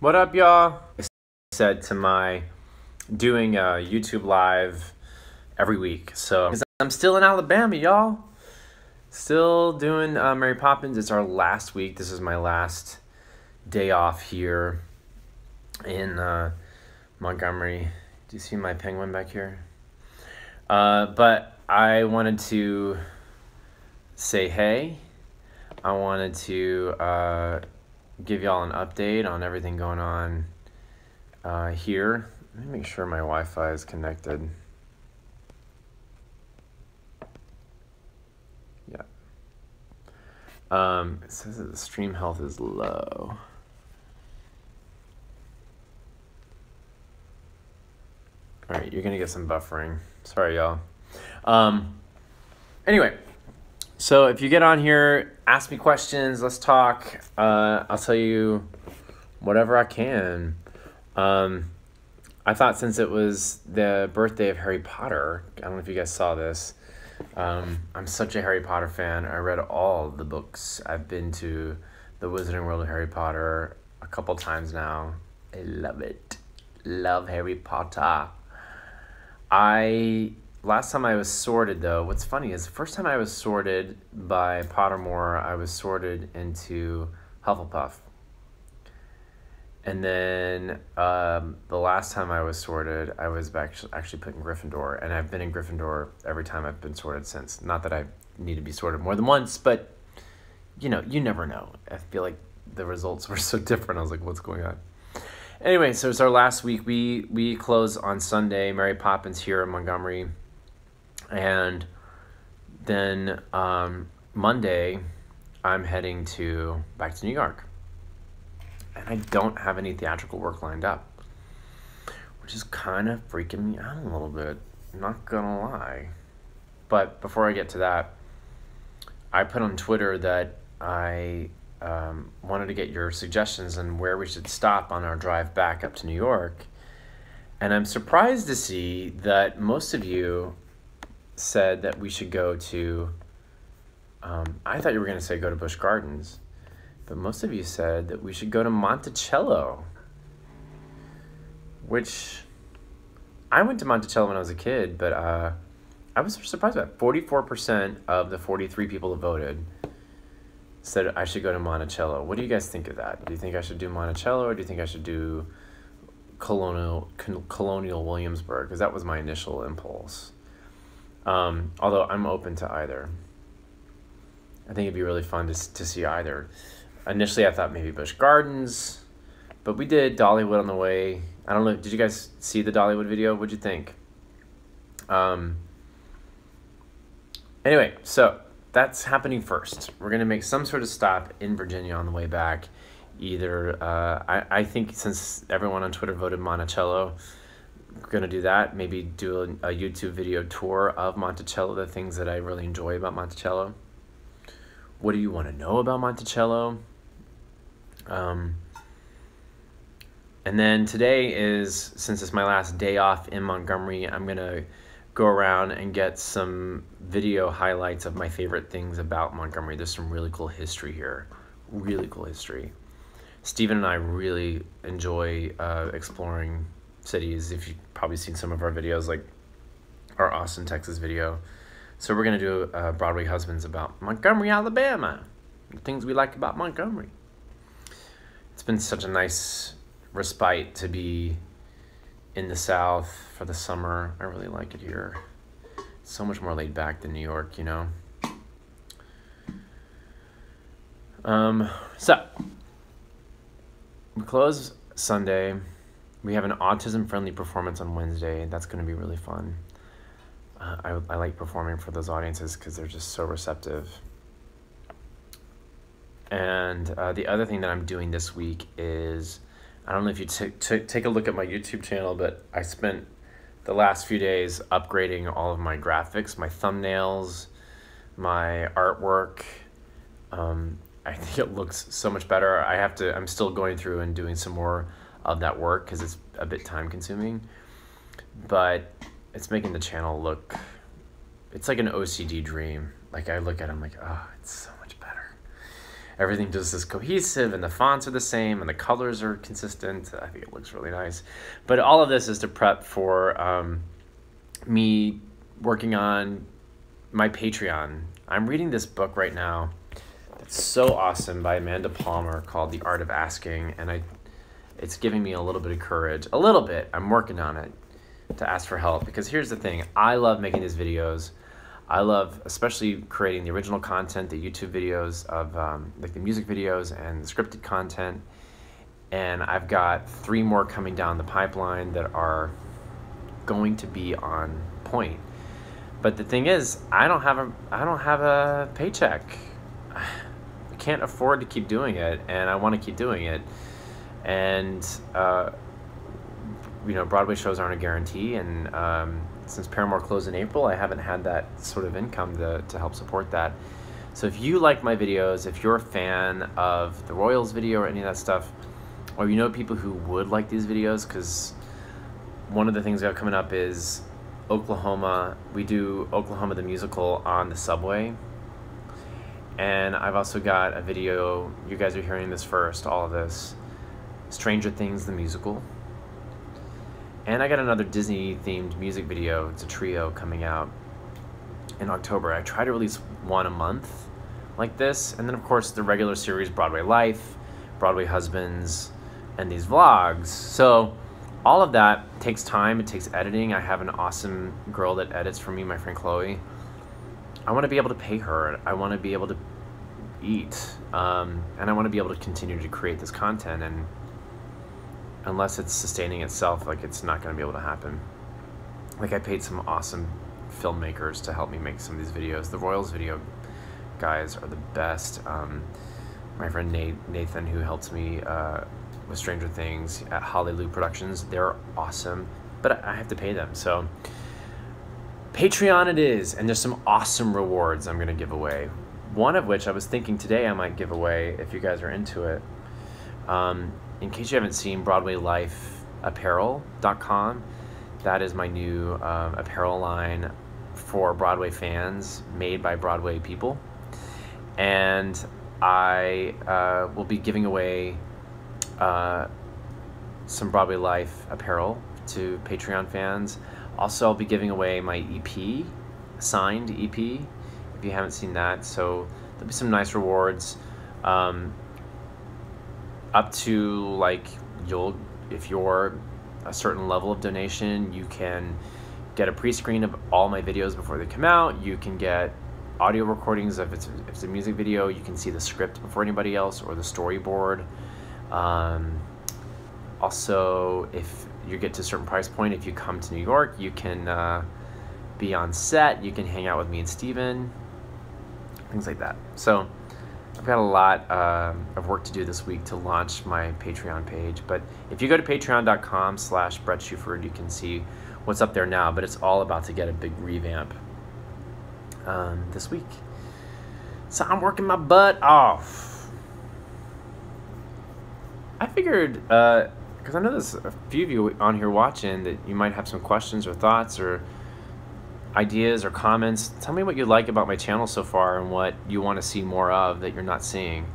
What up, y'all? I said to my doing a YouTube live every week. So I'm still in Alabama, y'all. Still doing Mary Poppins. It's our last week. This is my last day off here in Montgomery. Do you see my penguin back here? But I wanted to say hey. I wanted to give y'all an update on everything going on here. Let me make sure my Wi-Fi is connected. Yeah. It says that the stream health is low. All right, you're gonna get some buffering. Sorry, y'all. Anyway, so if you get on here, ask me questions. Let's talk. I'll tell you whatever I can. I thought since it was the birthday of Harry Potter, I don't know if you guys saw this. I'm such a Harry Potter fan. I read all the books. I've been to the Wizarding World of Harry Potter a couple times now. I love it. Love Harry Potter. Last time I was sorted, though, what's funny is the first time I was sorted by Pottermore, I was sorted into Hufflepuff. And then the last time I was sorted, I was actually put in Gryffindor. And I've been in Gryffindor every time I've been sorted since. Not that I need to be sorted more than once, but, you know, you never know. I feel like the results were so different. I was like, what's going on? Anyway, so it's our last week. We close on Sunday, Mary Poppins here in Montgomery. And then Monday, I'm heading back to New York. And I don't have any theatrical work lined up, which is kind of freaking me out a little bit. I'm not gonna lie. But before I get to that, I put on Twitter that I wanted to get your suggestions on where we should stop on our drive back up to New York. And I'm surprised to see that most of you said that we should go to, I thought you were going to say go to Busch Gardens, but most of you said that we should go to Monticello, which I went to Monticello when I was a kid, but I was surprised by it. 44% of the 43 people who voted said I should go to Monticello. What do you guys think of that? Do you think I should do Monticello, or do you think I should do Colonial Williamsburg? Because that was my initial impulse. Although I'm open to either. I think it'd be really fun to see either. Initially, I thought maybe Busch Gardens, but we did Dollywood on the way. I don't know. Did you guys see the Dollywood video? What'd you think? Anyway, so that's happening first. We're going to make some sort of stop in Virginia on the way back. Either, I think since everyone on Twitter voted Monticello, we're going to do that. Maybe do a YouTube video tour of Monticello, the things that I really enjoy about Monticello. What do you want to know about Monticello? And then today is, since it's my last day off in Montgomery, I'm going to go around and get some video highlights of my favorite things about Montgomery. There's some really cool history here. Really cool history. Steven and I really enjoy exploring cities. If you've probably seen some of our videos, like our Austin, Texas video. So we're going to do Broadway Husbands about Montgomery, Alabama. The things we like about Montgomery. It's been such a nice respite to be in the South for the summer. I really like it here. It's so much more laid back than New York, you know? So we close Sunday. We have an autism-friendly performance on Wednesday. That's going to be really fun. I like performing for those audiences because they're just so receptive. And the other thing that I'm doing this week is, I don't know if you take a look at my YouTube channel, but I spent the last few days upgrading all of my graphics, my thumbnails, my artwork. I think it looks so much better. I'm still going through and doing some more of that work because it's a bit time consuming, but it's making the channel look, it's like an OCD dream. Like I look at it, I'm like, oh, it's so much better. everything just is cohesive, and the fonts are the same, and the colors are consistent. I think it looks really nice. But all of this is to prep for me working on my Patreon. I'm reading this book right now. It's so awesome, by Amanda Palmer, called The Art of Asking, and it's giving me a little bit of courage. A little bit. I'm working on it, to ask for help, because here's the thing. I love making these videos. I love especially creating the original content, the YouTube videos of like the music videos and the scripted content. And I've got 3 more coming down the pipeline that are going to be on point. But the thing is, I don't have a paycheck. I can't afford to keep doing it, and I want to keep doing it. And you know, Broadway shows aren't a guarantee, and since Paramore closed in April, I haven't had that sort of income to help support that. So if you like my videos, if you're a fan of the Royals video or any of that stuff, or you know people who would like these videos, because one of the things we have coming up is Oklahoma. We do Oklahoma the musical on the subway. And I've also got a video, you guys are hearing this first, all of this, Stranger Things the musical. And I got another Disney-themed music video. It's a trio coming out in October. I try to release 1 a month like this. And then, of course, the regular series, Broadway Life, Broadway Husbands, and these vlogs. So all of that takes time. It takes editing. I have an awesome girl that edits for me, my friend Chloe. I want to be able to pay her. I want to be able to eat. And I want to be able to continue to create this content. And unless it's sustaining itself, like, it's not going to be able to happen. Like, I paid some awesome filmmakers to help me make some of these videos. The Royals video guys are the best. My friend Nathan, who helps me with Stranger Things at Hallelujah Productions, they're awesome, but I have to pay them. So Patreon it is, and there's some awesome rewards I'm going to give away. One of which I was thinking today I might give away if you guys are into it. In case you haven't seen, BroadwayLifeApparel.com. That is my new apparel line for Broadway fans, made by Broadway people. And I will be giving away some Broadway Life apparel to Patreon fans. Also, I'll be giving away my EP, signed EP, if you haven't seen that. So there'll be some nice rewards. Up to, like, if you're a certain level of donation, you can get a pre-screen of all my videos before they come out. You can get audio recordings if it's a music video. You can see the script before anybody else, or the storyboard. Also, if you get to a certain price point, if you come to New York, you can be on set. You can hang out with me and Steven, things like that. So I've got a lot of work to do this week to launch my Patreon page. But if you go to patreon.com/Bret Shuford, you can see what's up there now. But it's all about to get a big revamp this week. So I'm working my butt off. I figured, because I know there's a few of you on here watching, that you might have some questions or thoughts or ideas or comments. Tell me what you like about my channel so far and what you want to see more of that you're not seeing.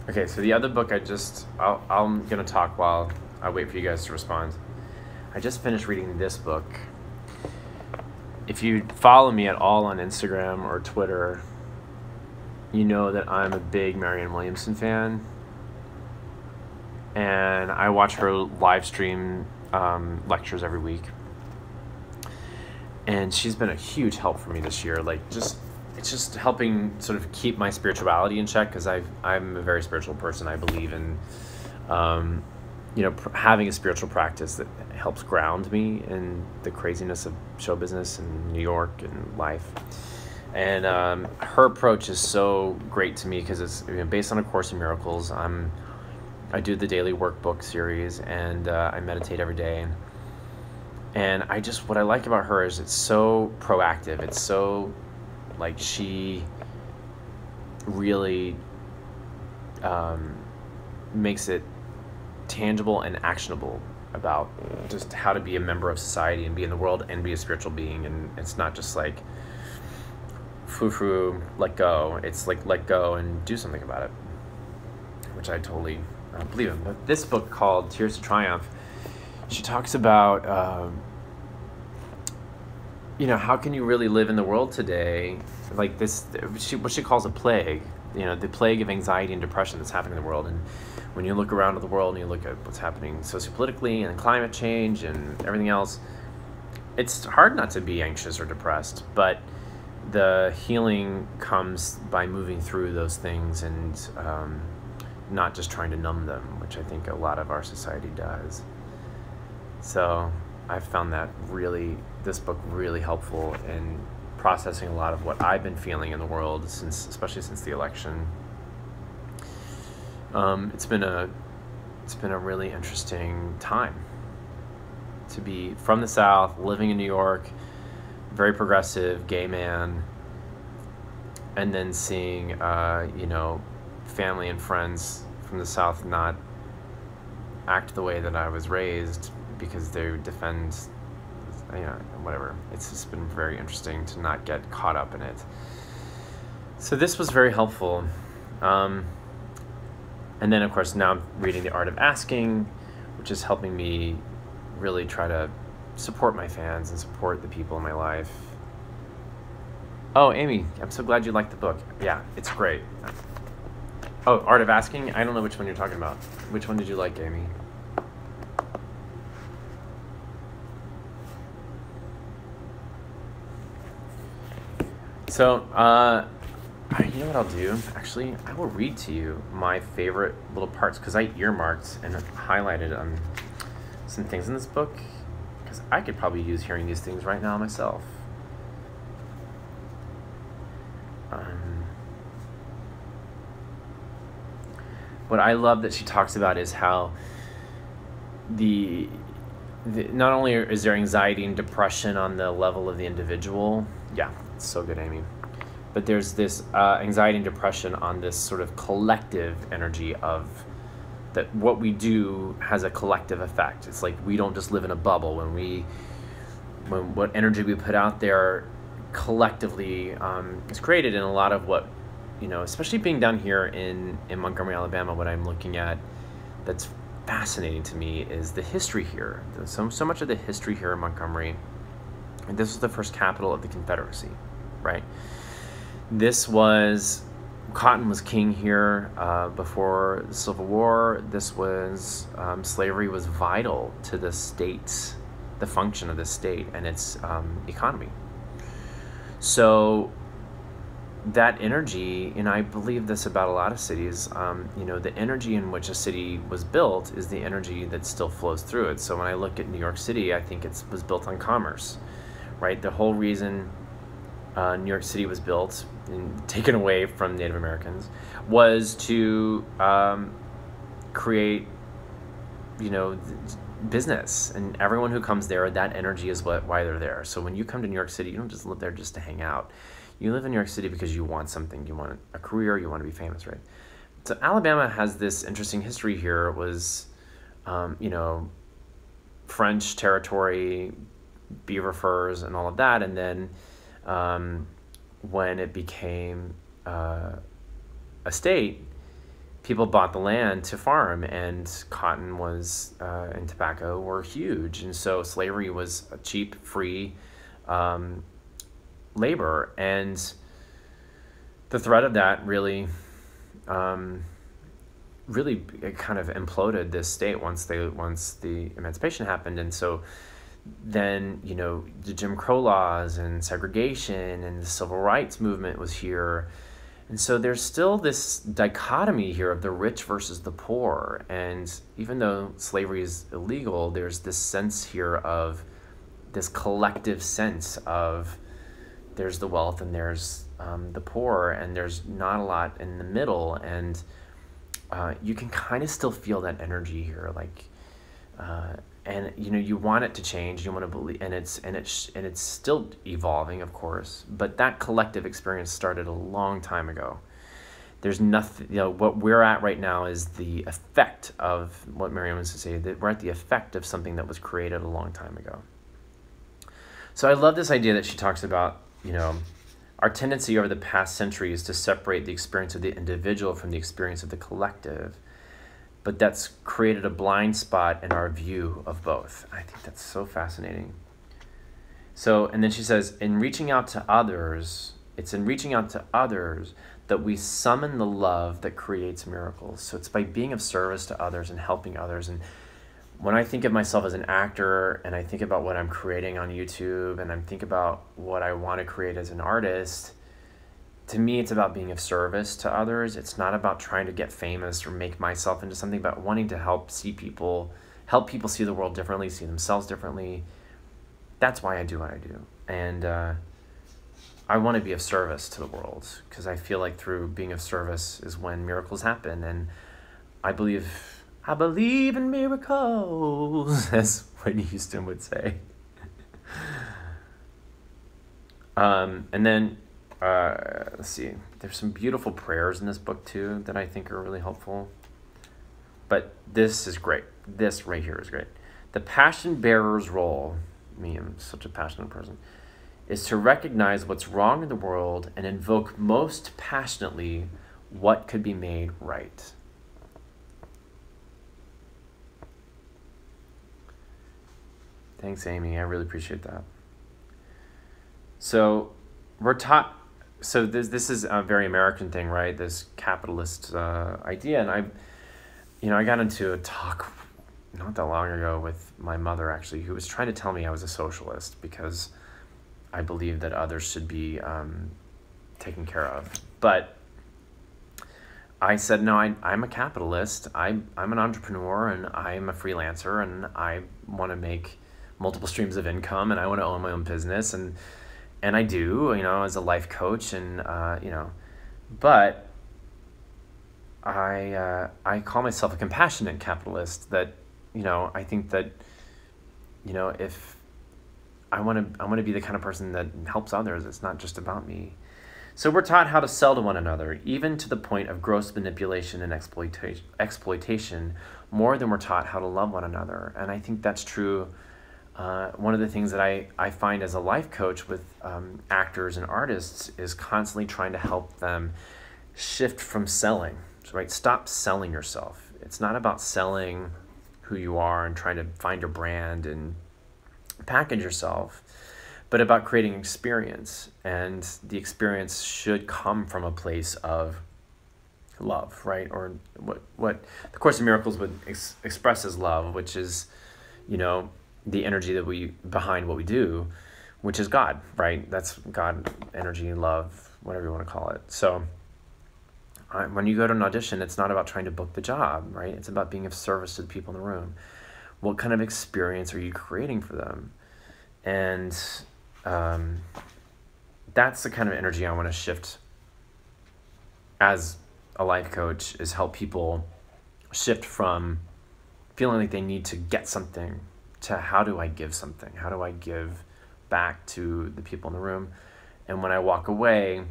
Okay, so the other book I'm going to talk while I wait for you guys to respond. I just finished reading this book. If you follow me at all on Instagram or Twitter, you know that I'm a big Marianne Williamson fan. And I watch her live stream lectures every week. And she's been a huge help for me this year. Like, it's just helping sort of keep my spirituality in check, because I'm a very spiritual person. I believe in having a spiritual practice that helps ground me in the craziness of show business and New York and life. And her approach is so great to me, because it's based on A Course in Miracles. I do the daily workbook series, and I meditate every day. And what I like about her is it's so proactive. It's so, like, she really makes it tangible and actionable about just how to be a member of society and be in the world and be a spiritual being. And it's not just like foo-foo, let go. It's like let go and do something about it, which I totally believe in. But this book called Tears to Triumph, she talks about how can you really live in the world today, like this, what she calls a plague, the plague of anxiety and depression that's happening in the world. And when you look around at the world and you look at what's happening sociopolitically and climate change and everything else, it's hard not to be anxious or depressed, but the healing comes by moving through those things and not just trying to numb them, which I think a lot of our society does. So I found this book really helpful in processing a lot of what I've been feeling in the world especially since the election. It's been a really interesting time to be from the South, living in New York, very progressive, gay man, and then seeing family and friends from the South not act the way that I was raised because they defend, whatever. It's just been very interesting to not get caught up in it. So this was very helpful. And then, of course, now I'm reading The Art of Asking, which is helping me really try to support my fans and support the people in my life. Oh, Amy, I'm so glad you liked the book. Yeah, it's great. Oh, Art of Asking? I don't know which one you're talking about. Which one did you like, Amy? So, you know what I'll do? Actually, I will read to you my favorite little parts, because I earmarked and highlighted some things in this book, because I could probably use hearing these things right now myself. What I love that she talks about is how not only is there anxiety and depression on the level of the individual, yeah, it's so good, Amy, but there's this anxiety and depression on this sort of collective energy of that what we do has a collective effect. It's like we don't just live in a bubble. When what energy we put out there collectively is created. In a lot of what, especially being down here in Montgomery, Alabama, what I'm looking at that's fascinating to me is the history here. So much of the history here in Montgomery, and this was the first capital of the Confederacy, right? Cotton was king here before the Civil War. Slavery was vital to the function of the state and its economy. So that energy, and I believe this about a lot of cities, the energy in which a city was built is the energy that still flows through it. So when I look at New York City, I think it was built on commerce, right? The whole reason New York City was built and taken away from Native Americans was to create, business, and everyone who comes there, that energy is why they're there. So when you come to New York City, you don't just live there just to hang out. You live in New York City because you want something. You want a career. You want to be famous, right? So Alabama has this interesting history here. It was, French territory, beaver furs, and all of that. And then when it became a state, people bought the land to farm, and cotton and tobacco were huge. And so slavery was a cheap, free labor, and the threat of that really kind of imploded this state once the emancipation happened. And so then the Jim Crow laws and segregation and the civil rights movement was here, and so there's still this dichotomy here of the rich versus the poor. And even though slavery is illegal, there's this sense here of this collective sense of there's the wealth and there's the poor, and there's not a lot in the middle. And you can kind of still feel that energy here, and you want it to change, you want to believe, and it's still evolving, of course, but that collective experience started a long time ago. There's nothing, what we're at right now is the effect of what Miriam was to say, that we're at the effect of something that was created a long time ago. So I love this idea that she talks about, our tendency over the past century is to separate the experience of the individual from the experience of the collective, but that's created a blind spot in our view of both. I think that's so fascinating. So, and then she says, it's in reaching out to others that we summon the love that creates miracles. So it's by being of service to others and helping others. And when I think of myself as an actor and I think about what I'm creating on YouTube and I think about what I want to create as an artist, to me, it's about being of service to others. It's not about trying to get famous or make myself into something, but wanting to help people see the world differently, see themselves differently. That's why I do what I do. And I want to be of service to the world because I feel like through being of service is when miracles happen. And I believe in miracles, as Whitney Houston would say. And then, let's see, there's some beautiful prayers in this book too that I think are really helpful. But this is great. This right here is great. The passion bearer's role, me, I'm such a passionate person, is to recognize what's wrong in the world and invoke most passionately what could be made right. Thanks, Amy. I really appreciate that. So we're taught, so this is a very American thing, right? This capitalist idea. And I got into a talk not that long ago with my mother, actually, who was trying to tell me I was a socialist because I believe that others should be taken care of. But I said, no, I'm a capitalist. I'm an entrepreneur and I'm a freelancer and I want to make multiple streams of income and I want to own my own business. And I do, as a life coach and, but I call myself a compassionate capitalist that, I think that, if I want to be the kind of person that helps others, it's not just about me. So we're taught how to sell to one another, even to the point of gross manipulation and exploitation, more than we're taught how to love one another. And I think that's true. One of the things that I find as a life coach with actors and artists is constantly trying to help them shift from selling, right? Stop selling yourself. It's not about selling who you are and trying to find your brand and package yourself, but about creating experience. And the experience should come from a place of love, right? Or what the Course in Miracles would express as love, which is, the energy that we behind what we do, which is God, right? That's God, energy, love, whatever you want to call it. So when you go to an audition, it's not about trying to book the job, right? It's about being of service to the people in the room. What kind of experience are you creating for them? And that's the kind of energy I want to shift as a life coach, is help people shift from feeling like they need to get something to how do I give something? How do I give back to the people in the room? And when I walk away,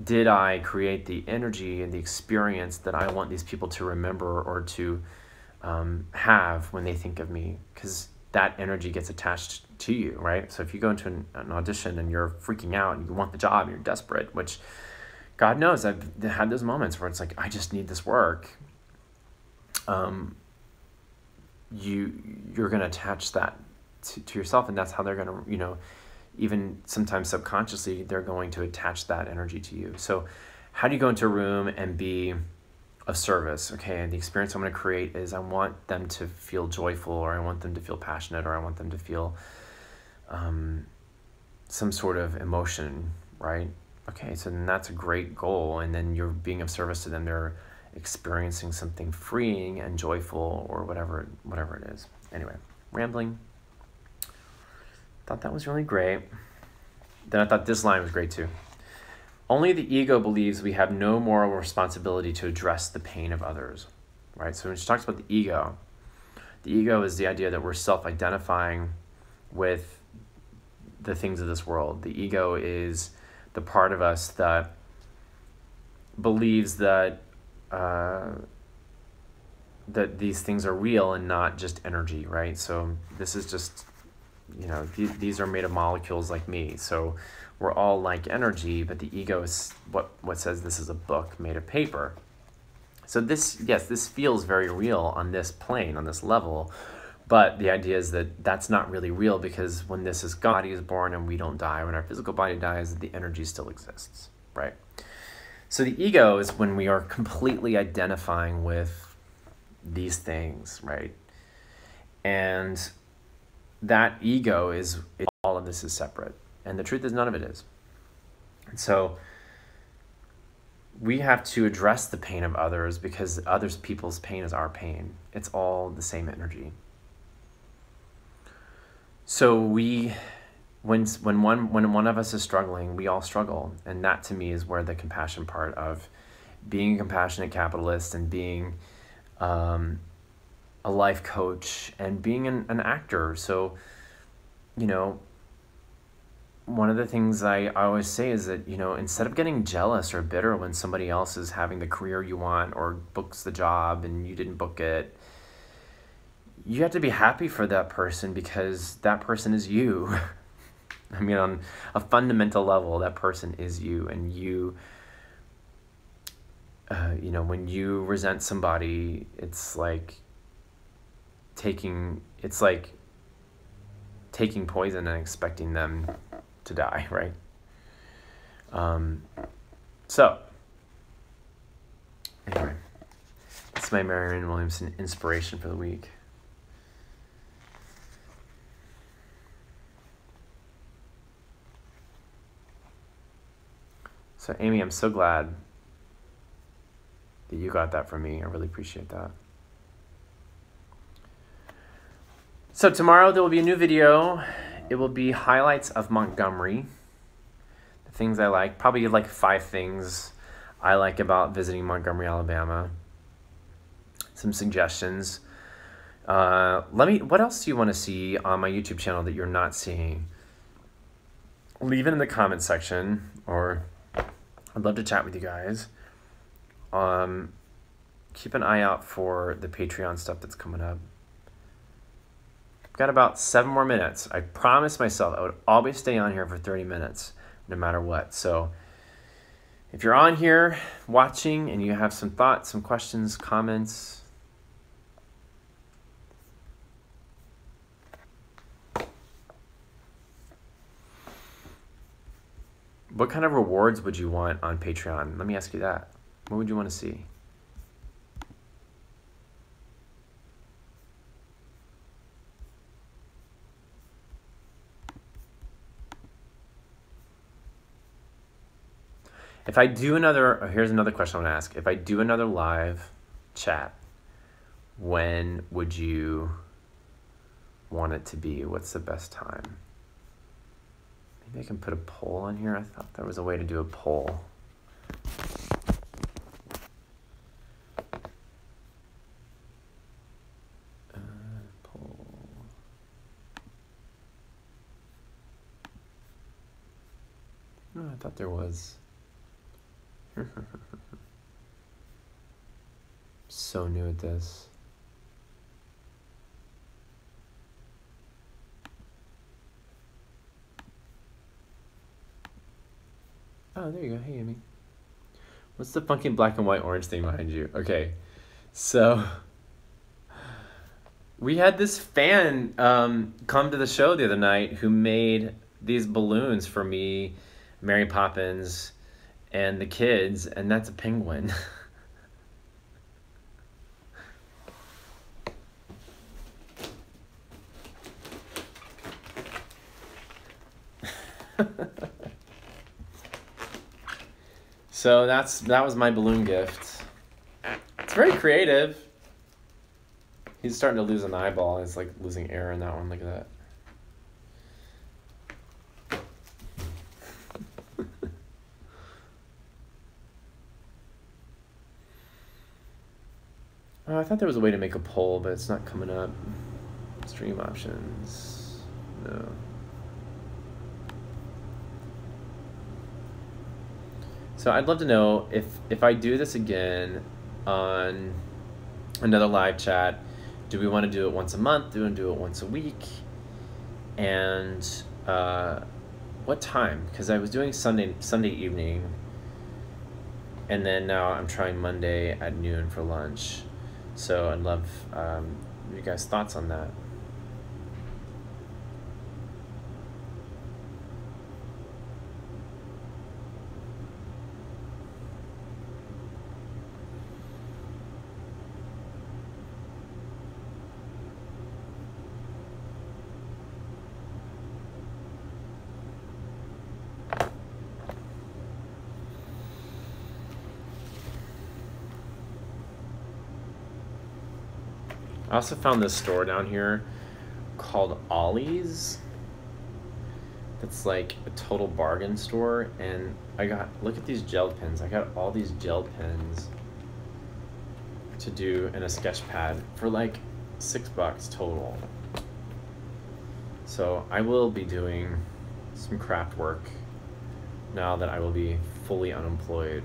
did I create the energy and the experience that I want these people to remember or to have when they think of me? Because that energy gets attached to you, right? So if you go into an audition and you're freaking out and you want the job and you're desperate, which God knows I've had those moments where it's like, I just need this work. You're going to attach that to yourself, and that's how they're going to, even sometimes subconsciously, they're going to attach that energy to you. So how do you go into a room and be of service? Okay, and the experience I'm going to create is I want them to feel joyful, or I want them to feel passionate, or I want them to feel some sort of emotion, right? Okay, so then that's a great goal, and then you're being of service to them. They're experiencing something freeing and joyful, or whatever it is. Anyway, rambling. Thought that was really great. Then I thought this line was great too. Only the ego believes we have no moral responsibility to address the pain of others, right? So when she talks about the ego is the idea that we're self-identifying with the things of this world. The ego is the part of us that believes that that these things are real and not just energy, right? So this is just, these are made of molecules like me. So we're all like energy, but the ego is what says this is a book made of paper. So this feels very real on this plane, on this level, but the idea is that that's not really real, because when body is born and we don't die, when our physical body dies, the energy still exists, right? So the ego is when we are completely identifying with these things, right? And that ego all of this is separate. And the truth is none of it is. And so we have to address the pain of others, because people's pain is our pain. It's all the same energy. So when one of us is struggling, we all struggle. And that to me is where the compassion part of being a compassionate capitalist and being a life coach and being an actor. So, one of the things I always say is that, instead of getting jealous or bitter when somebody else is having the career you want or books the job and you didn't book it, you have to be happy for that person, because that person is you. I mean, on a fundamental level, that person is you. And you, when you resent somebody, it's like taking poison and expecting them to die, right? So anyway, that's my Marianne Williamson inspiration for the week. So Amy, I'm so glad that you got that from me. I really appreciate that. So tomorrow there will be a new video. It will be highlights of Montgomery. The things I like, probably like 5 things I like about visiting Montgomery, Alabama. Some suggestions. What else do you want to see on my YouTube channel that you're not seeing? Leave it in the comment section, or I'd love to chat with you guys. Keep an eye out for the Patreon stuff that's coming up. I've got about 7 more minutes. I promised myself I would always stay on here for 30 minutes, no matter what. So if you're on here watching and you have some thoughts, some questions, comments, what kind of rewards would you want on Patreon? Let me ask you that. What would you want to see? If I do here's another question I want to ask. If I do another live chat, when would you want it to be? What's the best time? Maybe I can put a poll on here. I thought there was a way to do a poll. Poll. No, I thought there was. So new at this. Oh, there you go. Hey, Amy. What's the funky black and white orange thing behind you? Okay, so we had this fan come to the show the other night who made these balloons for me, Mary Poppins, and the kids, and that's a penguin. So that was my balloon gift. It's very creative. He's starting to lose an eyeball. He's like losing air in that one. Look at that. Oh, I thought there was a way to make a poll, but it's not coming up. Stream options. No. So I'd love to know if I do this again on another live chat, do we want to do it once a month? Do we want to do it once a week? And what time? Because I was doing Sunday evening, and then now I'm trying Monday at noon for lunch. So I'd love you guys' thoughts on that. I also found this store down here called Ollie's. That's like a total bargain store, and look at these gel pens. I got all these gel pens to do in a sketch pad for like $6 total. So I will be doing some craft work now that I will be fully unemployed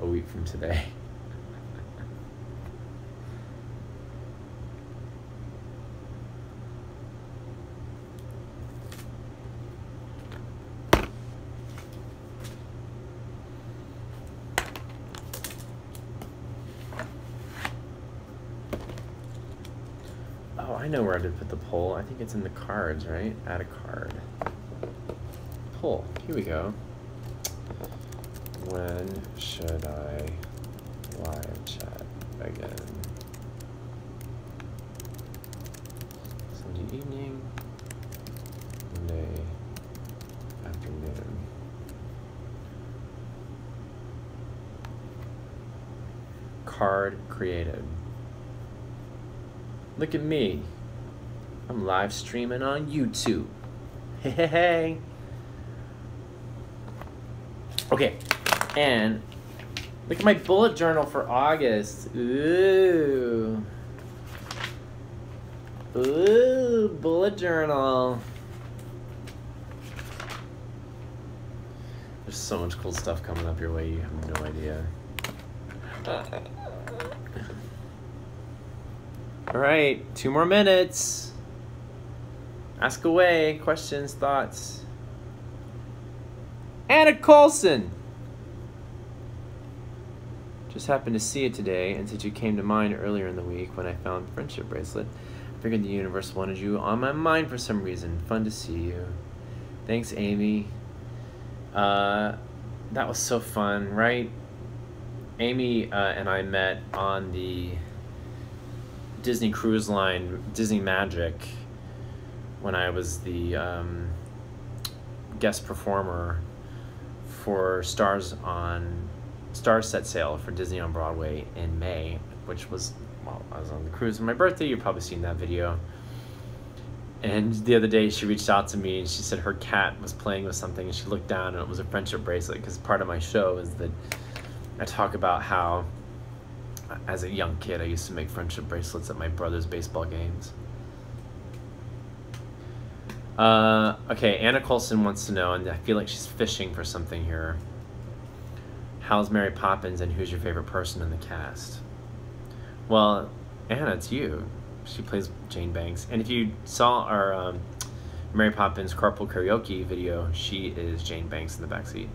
a week from today. Oh, I know where I did put the poll. I think it's in the cards, right? Add a card. Poll. Here we go. When should I live chat again? Sunday evening, Monday afternoon. Card created. Look at me. I'm live streaming on YouTube. Hey, hey, hey. Okay, and look at my bullet journal for August. Ooh. Ooh, bullet journal. There's so much cool stuff coming up your way, you have no idea. All right, 2 more minutes. Ask away, questions, thoughts. Anna Coulson. Just happened to see it today, and since you came to mind earlier in the week when I found friendship bracelet, I figured the universe wanted you on my mind for some reason. Fun to see you. Thanks, Amy. That was so fun, right? Amy and I met on the Disney Cruise Line, Disney Magic, when I was the guest performer for Stars Set Sail for Disney on Broadway in May, which was, well, I was on the cruise on my birthday. You've probably seen that video. And the other day she reached out to me and she said her cat was playing with something, and she looked down and it was a friendship bracelet, because part of my show is that I talk about how as a young kid I used to make friendship bracelets at my brother's baseball games. Okay, Anna Coulson wants to know, and I feel like she's fishing for something here. How's Mary Poppins, and who's your favorite person in the cast? Well, Anna, it's you. She plays Jane Banks. And if you saw our Mary Poppins carpool karaoke video, she is Jane Banks in the backseat.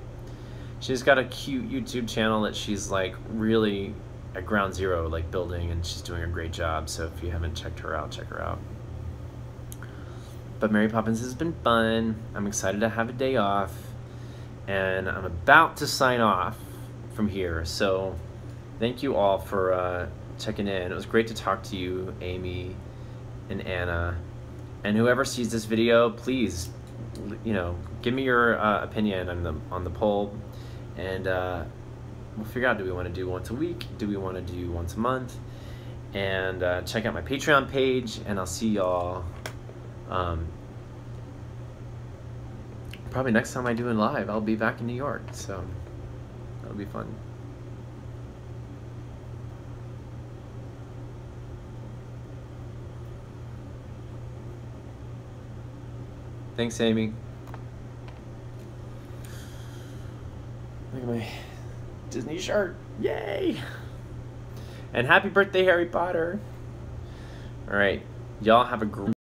She's got a cute YouTube channel that she's like really at ground zero, like building, and she's doing a great job. So if you haven't checked her out, check her out. But Mary Poppins has been fun. I'm excited to have a day off, and I'm about to sign off from here. So thank you all for checking in. It was great to talk to you, Amy and Anna. And whoever sees this video, please, you know, give me your opinion on the poll, and we'll figure out, do we want to do once a week? Do we want to do once a month? And check out my Patreon page, and I'll see y'all probably next time I do it live. I'll be back in New York, so that'll be fun. Thanks, Amy. Look at my Disney shirt. Yay! And happy birthday, Harry Potter. All right. Y'all have a great